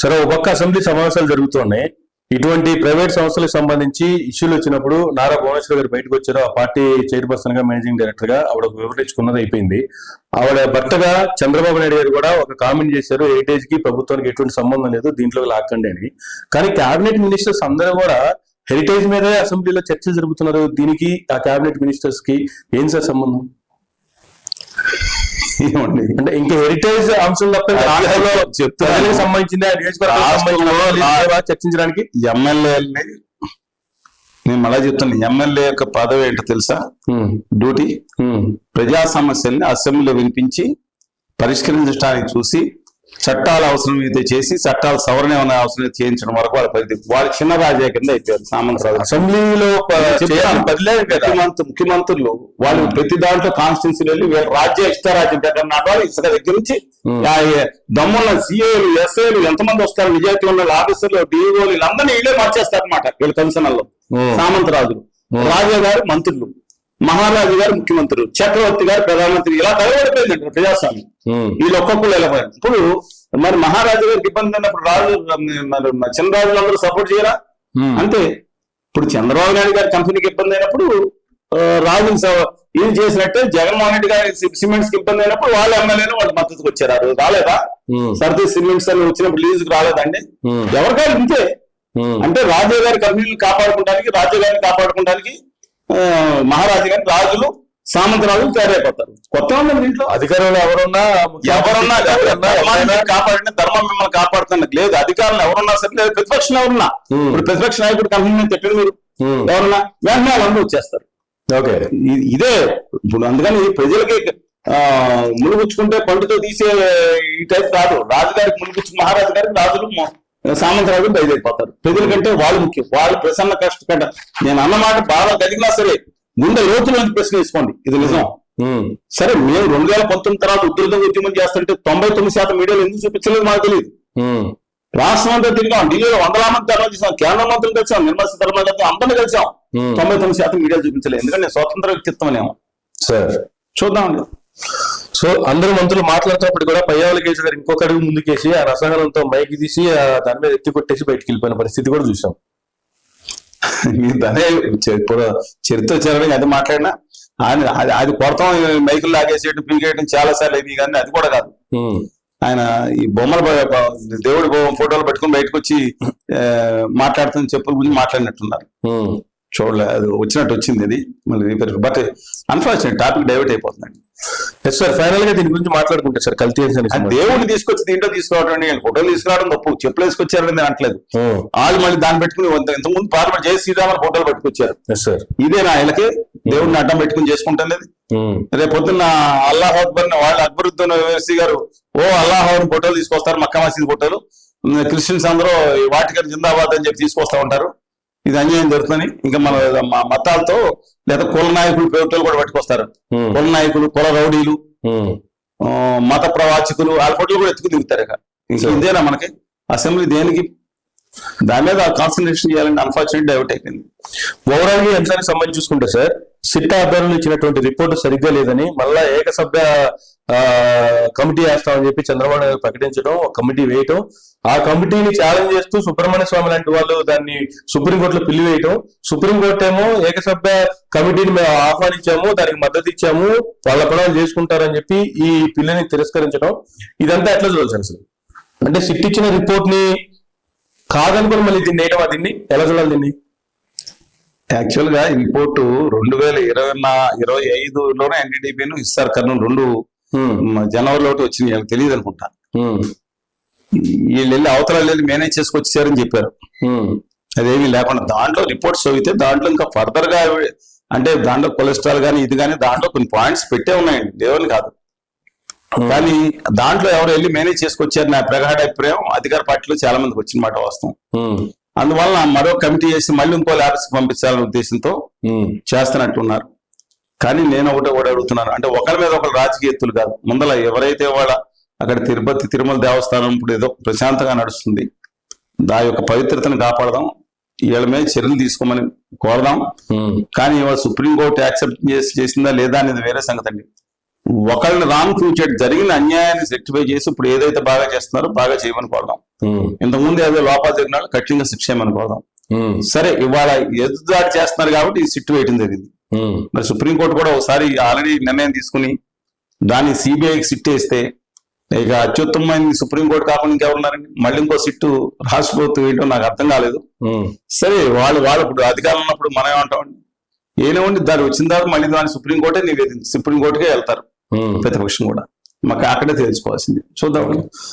సరే, ఒక పక్క అసెంబ్లీ సమావేశాలు జరుగుతున్నాయి. ఇటువంటి ప్రైవేట్ సంస్థలకు సంబంధించి ఇష్యూలు వచ్చినప్పుడు నారా భువనేశ్వర్ గారు బయటకు వచ్చారు. ఆ పార్టీ చైర్పర్సన్ గా, మేనేజింగ్ డైరెక్టర్ గా ఆవిడ వివరించుకున్నది అయిపోయింది. ఆవిడ భర్తగా చంద్రబాబు నాయుడు గారు కూడా ఒక కామెంట్ చేశారు, హెరిటేజ్ కి ప్రభుత్వానికి ఎటువంటి సంబంధం లేదు, దీంట్లో లాక్కండి అని. కానీ కేబినెట్ మినిస్టర్స్ అందరూ కూడా హెరిటేజ్ మీదే అసెంబ్లీలో చర్చలు జరుపుతున్నారు. దీనికి ఆ కేబినెట్ మినిస్టర్స్ కి ఏం సార్ సంబంధం? అంటే ఇంకా హెరిటేజ్ అంశం తప్ప ప్రజలకు సంబంధించింది చర్చించడానికి ఎమ్మెల్యేలని నేను మళ్ళా చెప్తాను, ఎమ్మెల్యే యొక్క పదవి ఏంటో తెలుసా? డ్యూటీ ప్రజా సమస్యల్ని అసెంబ్లీలో వినిపించి పరిష్కరించడానికి చూసి చట్టాలు అవసరమైతే చేసి చట్టాలు సవరణ ఏమైనా అవసరం చేయించడం వరకు వాళ్ళ పరిధి. వాళ్ళు చిన్న రాజే కింద అయిపోయారు సామంతరాజు. అసెంబ్లీలో ముఖ్యమంత్రులు వాళ్ళు ప్రతి దాంట్లో కాన్స్టిట్యూన్సీలు వెళ్ళి వీళ్ళు రాజ్య ఇష్టరాజ్యం పెట్టారు. ఇసుక దగ్గర నుంచి దమ్మున్న సిఏలు, ఎస్ఏలు ఎంతమంది వస్తారు, నిజాయితీ ఉన్న ఆఫీసర్లు, డిఓలు, వీళ్ళందరినీ వీళ్ళే మార్చేస్తారు అనమాట. వీళ్ళ కమిషనర్లో సామంతరాజులు, రాజా గారు మంత్రులు, మహారాజు గారు ముఖ్యమంత్రులు, చక్రవర్తి గారు ప్రధానమంత్రి, ఇలా తగబడిపోయిందండి ప్రజాస్వామ్యం. వీళ్ళు ఒక్కొక్కరు వెళ్ళిపోయారు. ఇప్పుడు మరి మహారాజు గారికి ఇబ్బంది అయినప్పుడు రాజు చంద్రరాజులు అందరూ సపోర్ట్ చేయరా? అంతే. ఇప్పుడు చంద్రబాబు నాయుడు గారి కంపెనీకి ఇబ్బంది అయినప్పుడు రాజు ఏం చేసినట్టే జగన్మోహన్ రెడ్డి గారి సిమెంట్స్ కి ఇబ్బంది అయినప్పుడు వాళ్ళ ఎమ్మెల్యేలు వాళ్ళ మద్దతుకు వచ్చారు. రాలేదా? సర్ది సిమెంట్స్ అని వచ్చినప్పుడు లీజుకి రాలేదండి. ఎవరికైనా ఇంతే. అంటే రాజు గారి కంపెనీలు కాపాడుకోవడానికి, రాజు గారిని కాపాడుకోవడానికి మహారాజు గారి రాజులు, సామంతరాజులు తయారైపోతారు. కొత్త ఉంది దీంట్లో. అధికారంలో ఎవరున్నా కాపాడిన ధర్మం మిమ్మల్ని కాపాడుతున్నది లేదు. అధికారులు ఎవరున్నా సరే, లేదు ప్రతిపక్షం ఎవరున్నా, ఇప్పుడు ప్రతిపక్ష నాయకుడు కంపెనీ తిట్టండి మీరు ఎవరున్నా వెంటనే వాళ్ళందరూ వచ్చేస్తారు. ఓకే, ఇదే ఇప్పుడు. అందుకని ప్రజలకి ములుగుచ్చుకుంటే పండుతో తీసే ఈ టైప్ కాదు. రాజుగారికి ములుగుచ్చు, మహారాజు గారికి రాజులు, సామంతరాజు బయలుదేరిపోతారు. ప్రజల కంటే వాళ్ళు ముఖ్యం. వాళ్ళు ప్రసన్న కష్ట కంటే నేను అన్నమాట బాగా కలిగినా సరే ముందు లోతులోంచి ప్రశ్న వేసుకోండి, ఇది నిజం. సరే, మేము 2019 తర్వాత ఉధృతంగా ఉద్యమం చేస్తుంటే 99% మీడియాలో ఎందుకు చూపించలేదు మాకు తెలియదు. రాష్ట్రం అంతా తిరిగాం, ఢిల్లీలో 100 మంది ధర్మం చేసాం, కేంద్ర మంత్రులు కలిసాం, నిర్మల సీతారామన్ కలిసాం, అందరినీ కలిసాం. 99% మీడియా చూపించలేదు. ఎందుకంటే నేను స్వతంత్ర వ్యక్తిత్వం అనేమో. సార్ చూద్దామండి. సో అందరూ మంత్రులు మాట్లాడుతున్నప్పుడు కూడా పయ్యావుల కేసు గారు ఇంకొక అడుగు ముందుకేసి ఆ రసాయనంతో మైకి తీసి దాని మీద ఎత్తి కొట్టేసి బయటికి వెళ్ళిపోయిన పరిస్థితి కూడా చూసాం. మీరు అదే చరిత్ర వచ్చారని అది మాట్లాడినా అది కొడతాం, మైకులు లాగేసేయడం, పీకేయడం చాలా సార్లు అయింది. కానీ అది కూడా కాదు. ఆయన ఈ బొమ్మల దేవుడి ఫోటోలు పెట్టుకుని బయటకు వచ్చి మాట్లాడుతున్న చెప్పుల గురించి మాట్లాడినట్టున్నారు. చూడలేదు, అది వచ్చినట్టు వచ్చింది. అది మళ్ళీ బట్ అన్ఫార్చునేట్ టాపిక్ డైవర్ట్ అయిపోతుందండి. సార్ ఫైనల్ గా దీని గురించి మాట్లాడుకుంటే సార్, కల్తీ దేవుడిని తీసుకొచ్చి దీంట్లో తీసుకురావడం, ఫోటోలు తీసుకురావడం తప్పు. చెప్పులు వేసుకొచ్చారని నేను అనట్లేదు. వాళ్ళు మళ్ళీ దాన్ని పెట్టుకుని ఇంతకుముందు పార్లమెంట్ జయ శ్రీరామన్ ఫోటోలు పెట్టుకొచ్చారు. ఇదేనా ఆయనకి దేవుడిని అడ్డం పెట్టుకుని చేసుకుంటుంది? రేపు పొద్దున్న అల్లాహ్ అక్బర్ వాళ్ళు అక్బరుద్దీన్ ఓవైసీ గారు అల్లాహ్ ఫోటోలు తీసుకొస్తారు, మక్కా మసీద్ ఫోటోలు. క్రిస్టియన్స్ అందరూ వాటికన్ జిందాబాద్ అని చెప్పి తీసుకొస్తా ఉంటారు. ఇది అన్యాయం జరుగుతుందని ఇంకా మన మతాలతో లేదా కుల నాయకులు పేరుతో కూడా పట్టుకొస్తారు. కుల నాయకులు, కుల రౌడీలు, మత ప్రవాచకులు వాళ్ళ ఫోటోలు కూడా ఎత్తుకు దిగుతారు. ఇంకా ఇదేనా మనకి అసెంబ్లీ? దేనికి దాని మీద కాన్సన్ట్రేషన్ చేయాలని అన్ఫార్చునేట్ డైవర్ట్ అయిపోయింది. ఓవరాల్ గా అంశానికి సంబంధించి చూసుకుంటే సార్, సిట్ ఆధ్వర్యంలో ఇచ్చినటువంటి రిపోర్టు సరిగ్గా లేదని మళ్ళా ఏకసభ్య కమిటీ వేస్తామని చెప్పి చంద్రబాబు నాయుడు ప్రకటించడం, కమిటీ వేయటం, ఆ కమిటీని ఛాలెంజ్ చేస్తూ సుబ్రహ్మణ్య స్వామి లాంటి వాళ్ళు దాన్ని సుప్రీంకోర్టులో పిల్లి వేయటం, సుప్రీంకోర్టు ఏమో ఏకసభ్య కమిటీని మేము ఆహ్వానించాము, దానికి మద్దతు ఇచ్చాము, వాళ్ళ పనులు చేసుకుంటారని చెప్పి ఈ పిల్లిని తిరస్కరించడం, ఇదంతా ఎట్లా చూడాలి అసలు? అంటే సిట్ ఇచ్చిన రిపోర్ట్ ని కాదనుకుని మళ్ళీ దీన్ని వేయటం, దీన్ని ఎలా చూడాలి? దీన్ని యాక్చువల్ గా రిపోర్టు 2025లోనే ఎన్డీడీపీను ఇస్తారు కర్నూలు 2 జనవరిలో వచ్చింది. వాళ్ళకి తెలియదు అనుకుంటా. వీళ్ళు వెళ్ళి అవతల వెళ్ళి మేనేజ్ చేసుకొచ్చారని చెప్పారు. అదేమీ లేకుండా దాంట్లో రిపోర్ట్స్ చదివితే దాంట్లో ఇంకా ఫర్దర్ గా అంటే దాంట్లో కొలెస్ట్రాల్ కానీ ఇది కానీ దాంట్లో కొన్ని పాయింట్స్ పెట్టే ఉన్నాయండి, దేవుని కాదు. కానీ దాంట్లో ఎవరు వెళ్ళి మేనేజ్ చేసుకొచ్చారు నా ప్రగాఢ అభిప్రాయం అధికార పార్టీలో చాలా మందికి వచ్చిన మాట వాస్తవం. అందువల్ల మరో కమిటీ చేసి మళ్ళీ ఇంకో ల్యాబ్స్కి పంపించాలనే ఉద్దేశంతో చేస్తున్నట్టున్నారు. కానీ నేను ఒకటి అడుగుతున్నాను, అంటే ఒకరి మీద ఒకరు రాజకీయ ఎత్తులు కాదు. ముందల ఎవరైతే వాళ్ళ అక్కడ తిరుపతి తిరుమల దేవస్థానం ఇప్పుడు ఏదో ప్రశాంతంగా నడుస్తుంది, దాని యొక్క పవిత్రతను కాపాడదాం, వీళ్ళ మీద చర్యలు తీసుకోమని కోరదాం. కానీ ఇవాళ సుప్రీంకోర్టు యాక్సెప్ట్ చేసిందా లేదా అనేది వేరే సంగతి అండి. ఒకళ్ళని రాంగ్ ప్రూవ్ చేయడం, జరిగిన అన్యాయాన్ని రెక్టిఫై చేసి ఇప్పుడు ఏదైతే బాగా చేస్తున్నారో బాగా చేయమని కోరదాం. ఇంతకుముందు ఏదో లోపాలు జరిగిన వాళ్ళు కఠినంగా శిక్ష చేయమని కోరదాం. సరే, ఇవాళ ఎదురుదాడి చేస్తున్నారు కాబట్టి ఈ సిట్ వేయడం జరిగింది. మరి సుప్రీంకోర్టు కూడా ఒకసారి ఆల్రెడీ నిర్ణయం తీసుకుని దాన్ని సిబిఐకి సిట్ వేస్తే ఇక అత్యుత్తమైన సుప్రీంకోర్టు కాకుండా ఇంకెవరున్నారండి? మళ్ళీ ఇంకో సిట్టు రాష్ట్ర ప్రభుత్వం ఏంటో నాకు అర్థం కాలేదు. సరే, వాళ్ళు ఇప్పుడు అధికారంలో ఉన్నప్పుడు మనం ఏమంటామండి, ఏనేవండి దాని వచ్చిన తర్వాత మళ్ళీ దాన్ని సుప్రీంకోర్టే నివేదించి సుప్రీంకోర్టుకే వెళ్తారు ప్రతిపక్షం కూడా. మాకు అక్కడే తెలుసుకోవాల్సింది. చూద్దాం.